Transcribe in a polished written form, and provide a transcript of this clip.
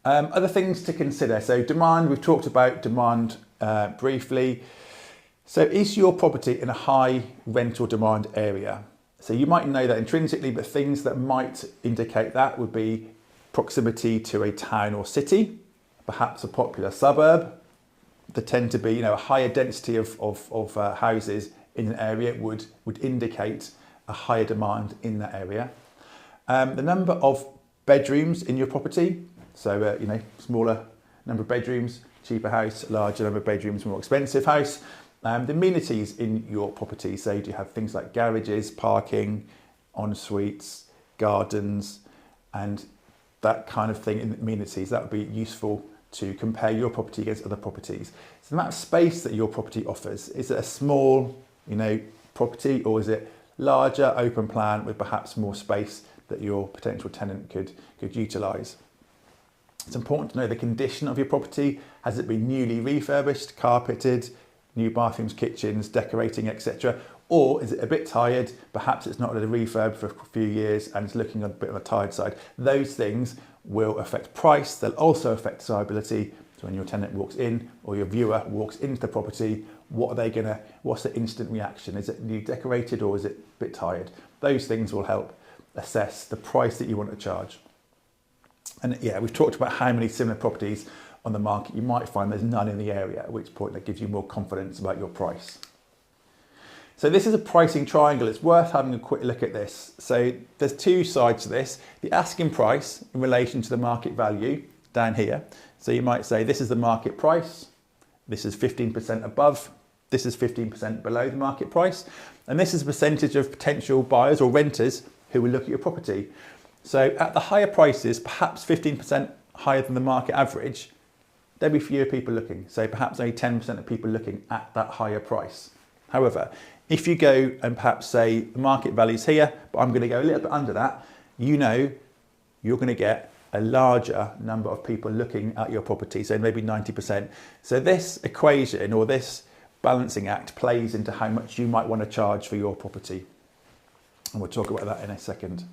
Other things to consider. So demand, we've talked about demand briefly. So is your property in a high rental demand area? So you might know that intrinsically, but things that might indicate that would be proximity to a town or city, perhaps a popular suburb. There tend to be, a higher density of houses in an area would indicate a higher demand in that area. The number of bedrooms in your property, so smaller number of bedrooms, cheaper house, larger number of bedrooms, more expensive house. The amenities in your property, so do you have things like garages, parking, en suites, gardens, and that kind of thing in amenities. That would be useful to compare your property against other properties. So the amount of space that your property offers, is it a small, property, or is it larger, open plan with perhaps more space that your potential tenant could utilise? It's important to know the condition of your property. Has it been newly refurbished, carpeted, new bathrooms, kitchens, decorating, etc.? Or is it a bit tired? Perhaps it's not had a refurb for a few years and it's looking a bit on the tired side. Those things will affect price. They'll also affect desirability. So when your tenant walks in or your viewer walks into the property, what's the instant reaction? Is it new decorated or is it a bit tired? Those things will help assess the price that you want to charge. And yeah, we've talked about how many similar properties on the market. You might find there's none in the area, at which point that gives you more confidence about your price. So this is a pricing triangle. It's worth having a quick look at this. So there's two sides to this. The asking price in relation to the market value down here. So you might say this is the market price. This is 15% above. This is 15% below the market price. And this is a percentage of potential buyers or renters who will look at your property. So at the higher prices, perhaps 15% higher than the market average, there'll be fewer people looking. So perhaps only 10% of people looking at that higher price. However, if you go and perhaps say the market value's here, but I'm going to go a little bit under that, you're going to get a larger number of people looking at your property, so maybe 90%. So this equation or this balancing act plays into how much you might want to charge for your property. And we'll talk about that in a second.